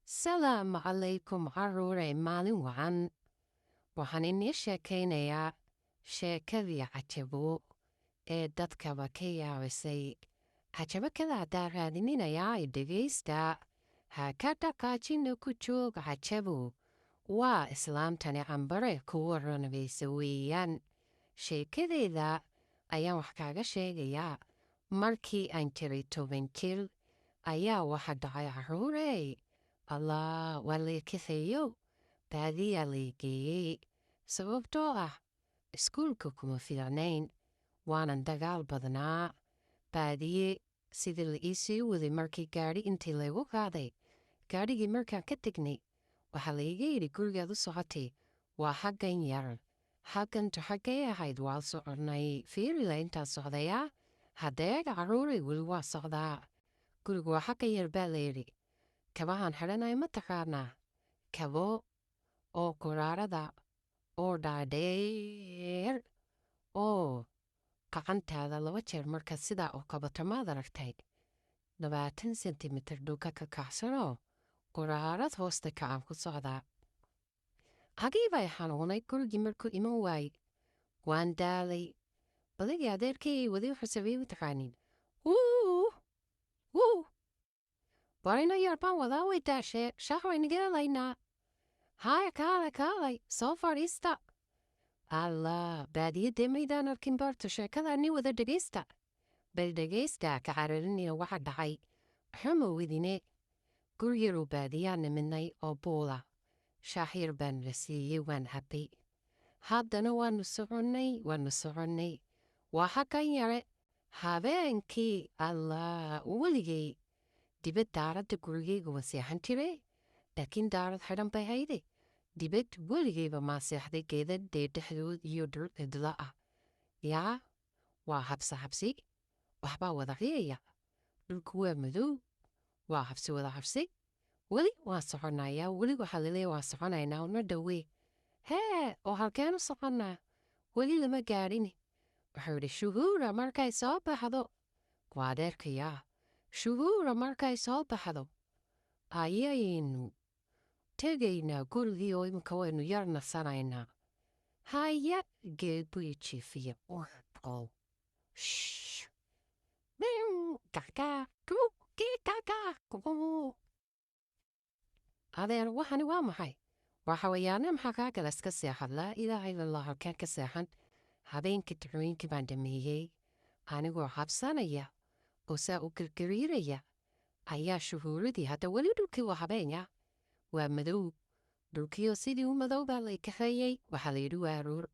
Salaamu calaykum carruurey maalin wacan. Waxaan inii sheekaynayaa sheekadii cajabo ee dadkaba ka yaabisay. Cajabo kada haddaa raadininayaa dhegaysta. Ha ka dhaqaajina ku joog cajabo. Waa islaamtani cambare ku warranabaysa weeyaan. Sheekadeeda ayaan wax kaaga sheegayaa. Markii aan jiray 10 jir ayaa waxa dhacay carruurey. Allah waa la kaxeeyo baadiyaa la geeyey sababtoo ah iskuulka kuma fiicnayn waanan dagaal badnaa baadiye sidii la ii sii waday markii gaadhi intii laygu qaaday gaadhigii markaan ka tegnay waxaa laiga yidhi gurigaad u socotay waa xaggan yar xaggantu xaggay ahayd waa soconay fiirila intaan socdayaa haddeega carruuray weli waa socdaa gurigu waa xaggan yar baa layidhi kabahan xidhanay ma taqaanaa kabo oo quraarada oo dhaadheer oo gacantaada 2 jeer marka sidaa u qabato maad aragtay 20 sentimitir dhulka ka kacsanoo quraarad hoosta kacaan ku socdaa hagii bay xanuunay gurigii markuu iman waayey waan daalay badigii adeerkayay wadi wuxuu sameeyey mataqaanin warayno yar baan wadaa way daashee shaah waynaga helaynaa haya kaalay soo fadhiista allah baadiyadee maydaan arkin baarto sheekadaa nin wada dhegaysta bal dhegaysta ka cararinaya waxa dhacay xumo wedine guri yaruu baadiyaa nimidnay oo buula shaah yar baan la siiyey waan cabbay haddana waanu soconnay waa xaggan yare habeenkii allah weligay dibad daaradda gurigayga waan seexan jiray laakiin daarad xidhan bay hayde dibad weligayba maa seexday geedadee dhexdood iyo dhul cidla ah yaa waa habsi waxbaa wada riyaya dhulku waa madow waa wada habsi weli waan soconayaa weli waxaa laleeya waan soconaynaa una dhowee hee oo halkeenu soconnaa weli lama gaadhin wuxuu yidhi shuhuura markay soo baxdo waa adeerkayaa shuhuura markay soo baxdo ayaynu tegaynaa gurigii oo iminka waynu yar nasanaynaa haya geed buu i jiifiya adeer waxani waa maxay waa xawayaane maxaa kaa gala iska seexad laa ilaaha ilallah halkaan ka seexan habeenkii dacwooyinkii baan dhameeyey anigoo habsanaya oo saa u gargariiraya ayaa shuhuuradii hadda weli dhulkii waa habeenya waa madow dhulkiioo sidii u madow baa lay kaxeeyey waxaa layidhi waa aruur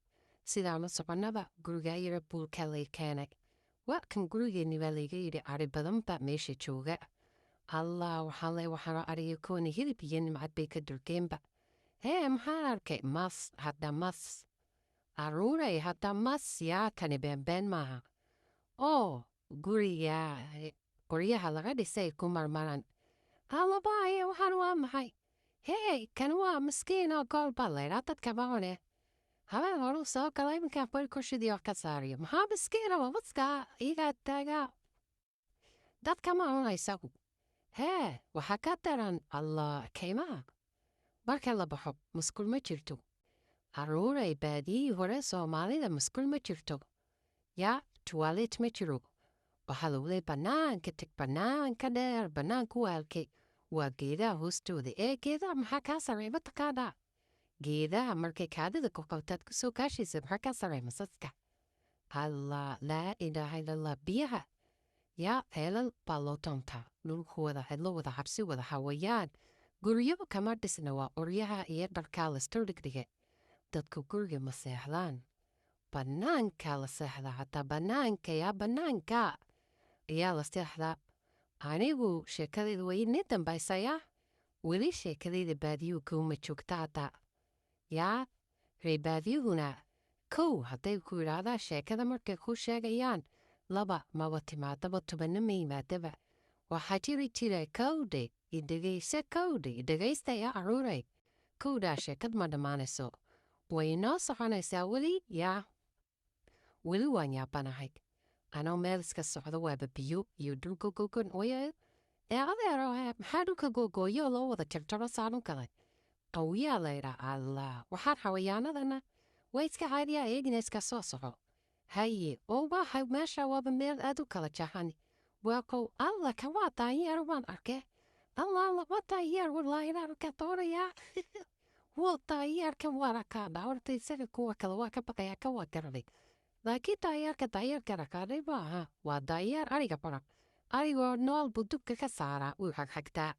sidaanu soconnaba gurigaa yara buulkaa lay keenay waa kan gurigeenni baa layga yidhi ari badan baa meesha jooga allah waxaana ariga kooni hilib iyo nimcad bay ka durkeenba hee maxaan arkay mas hadda mas aruuray hadda mas yaa tani beenbeen maaha oo qoryaha laga dhisay ku marmaran allabaaye waxaan waa maxay hey kan waa miskiinoo gool baa laydhaa dadka bacone habeen horuu soo gala iminkaan bari korshidii wax ka saariyo maxaa miskiina wabaskaa igaa taagaa dadka ma cunaysagu hee waxaa ka daran allah kaymaha marka la baxo muskul ma jirto carruuray baadiyihii hore soomaalida muskul ma jirto yaa tuwaalet ma jiro waxaa lagu leey bannaanka teg bannaanka dheer bannaanku waalkay waa geedaha hoostooda ee geedaha maxaa kaa sarey mataqaanaa geedaha markay kaadida ku qabtaad ku soo kaashaysa maxaa kaa sarey masaska allah laa ilaaha ilallah biyaha yaa ceelal baa loo doontaa dhulku wada cidlo wada cabsi wada hawayaan guryo kama dhisna waa oryaha iyo dharkaa lastor dhigdhige dadku guriga ma seexdaan bannaankaa la seexdaa hataa bannaanka ayaa la seexdaa anigu sheekadayda way ni dambaysayaa weli sheekadayda baadiyuhu kowma joogta hadda yaa ree baadiyuhuna kow hadday ku yidhaahdaa sheekada markay kuu sheegayaan 2 maba timaadaba 10 ma yimaadaba waxaa jiri jira kowdhe idhegaysta yaa carruuray kowdhaa sheekad ma dhammaanayso way inoo soconaysaa weli yaa weli waan yaabanahay anoo meel iska socdo waaba biyo iyo dhulgogogon waya adeero maxaa dhulka googooyo loo wada jarjaro saan u galay qawiyaa laydhaa allah waxaan xawayaanadana waa iska caadiyaa eegina iska soo soco haye oo waxay meesha waaba meel aad u kala jahan waa qow alla ka waa daanyeer waan arkay alla waa daanyeer walaahina arkaa doonayaa waa daanyeerkan waana kaa dhawarta isaga kuwa kale waa ka baqayaa ka waa garanay laakiin daanyeerka rakaaday maaha waa daanyeer ariga bara arigoo nool buu dubka ka saaraa wuu xagxagtaa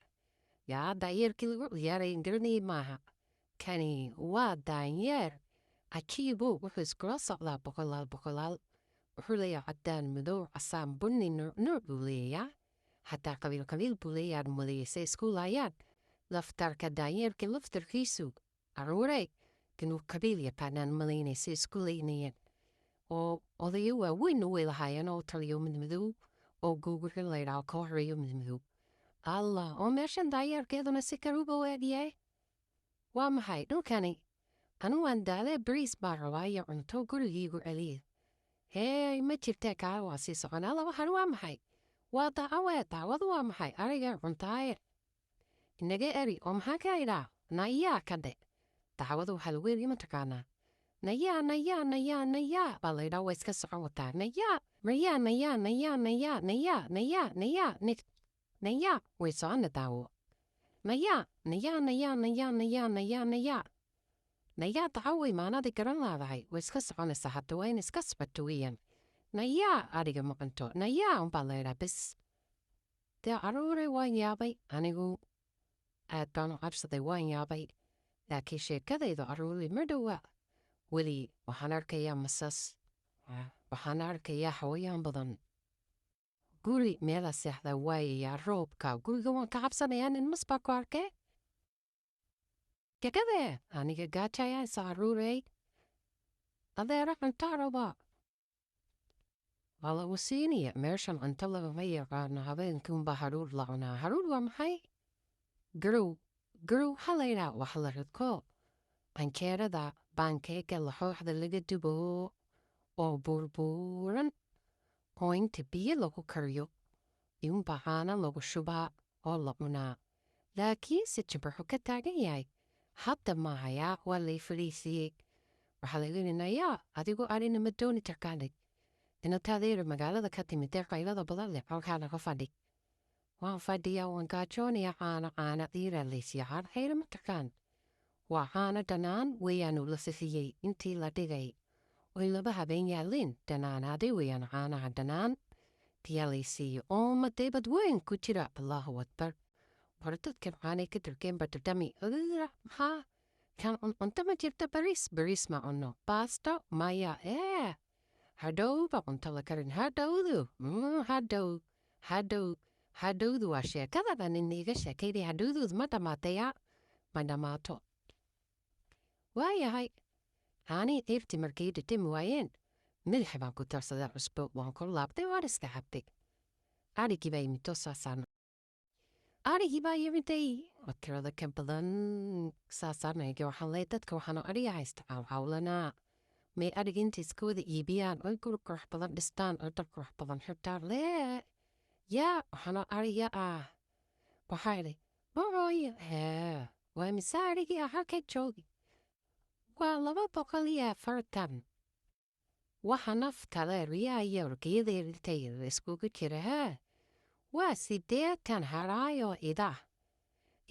yaa daanyeerkii lagu ciyaaray garanayay maaha kani waa daanyeer cajiibo wuxuu iskula socdaa boqolaal wuxuu leeyahay caddaan madow casaan bunni nuuc buu leeyayaa xataa qabiil buu leeyahay maleeyase isku laayaan laftarka daanyeerka laftarkiisu caruurey kanuu qabiil yaqaanaan malaynaysa isku leynayeen oo odayo waaweynna way lahaayeen oo taliyo midmadow oo gowraca laydhaao ka horeeyo midmadow allah oo meeshan daanyeerkeeduna si karuuba waadiyay waa maxay dhulkani anu waan daalee bariis baa rabaa iyo cunto gurigiigu celiya hee ma jirtee kaale waa sii socon alla waxan waa maxay waa daawadu waa maxay ariga cuntaaye inaga eri oo maxaa ka idhaa nayaa ka dhe daawada waxaa lagu eri mataqaanaa nayaa baa laydhaa waa iska socon wataa nayaa way soconna daawo nayaa dacawey maanadi garan laadahay way iska soconaysaa hadda waa in iska sabato weeyaan nayaa adhiga maqanto nayaa unbaa laydhaa bes dee caruure waan yaabay anigu aad baan u cabsaday waan yaabay laakiin sheekadayda caruure ma dhowa weli waxaan arkayaa masas waxaan arkayaa xawayaan badan guri meela seexda waayayaa roobka guriga waan ka cabsanayaa nin mas baa ku arkee gagadee aniga gaajayaa isa caruurey adeera cuntaa rabaa waa lagu siinaya meeshan cunto lagama yaqaano habeenkiunbaa haruur la cunaa haruur waa maxay garow waxaa laydhaa wax la ridko canjeerada baankeega laxooxda laga dubo oo buurbuuran oo inta biyo lagu kariyo iunbaa caana lagu shubaa oo la cunaa laakiinse jimbaxu ka taagan yahay hadda maahayaa waa lay fadhiisiyey waxaa laylinayaa adigu arina ma dooni tarkaanay inataadeera magaalada ka timid dee qaylada badan leh halkaa naga fadhi waan fadhiyaa waan gaajoonayaa caana dhiiraa laysiya caana hayra ma tarkaan waa caana dhanaan weeyaanu la safiyey intii la dhigay oy laba habeen yaalleen dhanaanaade weeyaan caanaha dhanaan diyaa laysiiyo oo madeebad weyn ku jira allahu akbar war dadkan caanay ka dargeen badadami maxaa kan cunto ma jirta bariis ma cunno baasto maya hadhowba cunto la karin hadhowdu waa sheekada dhan iniiga sheekayday hadhowdoodu ma dhammaataya ma dhammaato waayahay caanii dhiirtii markay dhitimi waayeen milix baan ku darsaday cusbo waan ku laabtay waan iska cabtay arigii baa yimid oo saasaan arigii baa yimiday waa tirada ka badan saasaanayga waxaan leey dadka waxaanu ariga haysta cawlanaa may ariga inta iska wada iibiyaan oy guri qurux badan dhistaan oo dad qurux badan xirtaan lee yaa waxaanu ariga waxaa idhay macooyo waa mise arigii halkay joogi waa 240 waxa naftale riyaa iyo orgeyadeeritayda iskugu jira waa 80 haraayo idah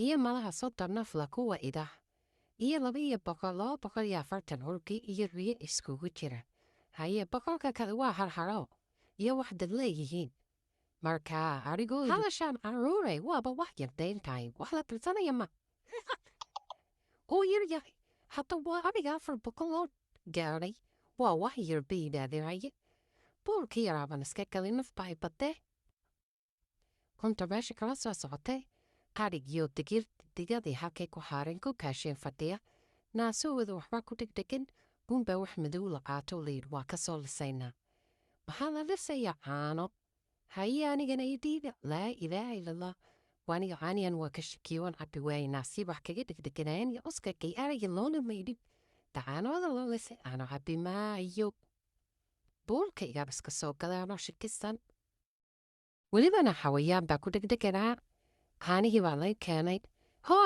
iyo malaha 30 nafla kuwa idah iyo 240 orgi iyo riyo iskugu jira haye boqolka kale waa harharo iyo wax dad leeyihiin markaa arigoodu halashaan caruurey waaba wax yardayntahay wax la tirsanaya ma oo yar yahay hadda waa ariga 400 gaaray waa wax yar bay yidhaahdeen buurkii yaraaban iska galay naf bay badee kunta meesha kala soo socotay qarigiyo digadii halkay ku haareen ku kaasheen fadhiya naasowada waxba ku dhegdhegan buunbaa wax madow la qaato layidhi waa ka soo lisaynaa maxaa la lisayaa caano haye anigana idiida laa ilaaha ilallah waaniga caaniyan waa ka shakiyoon cabbi waaye naasii wax kaga dhegdheganayaan iyo oskakay aragii loona maydhib dacaanooda loo lisay aanu cabbi maayo buulka igaab iska soo galaanoo shakisan welibana xawayaan baa ku dhegdheganaa caanihii baa lay keenay hoo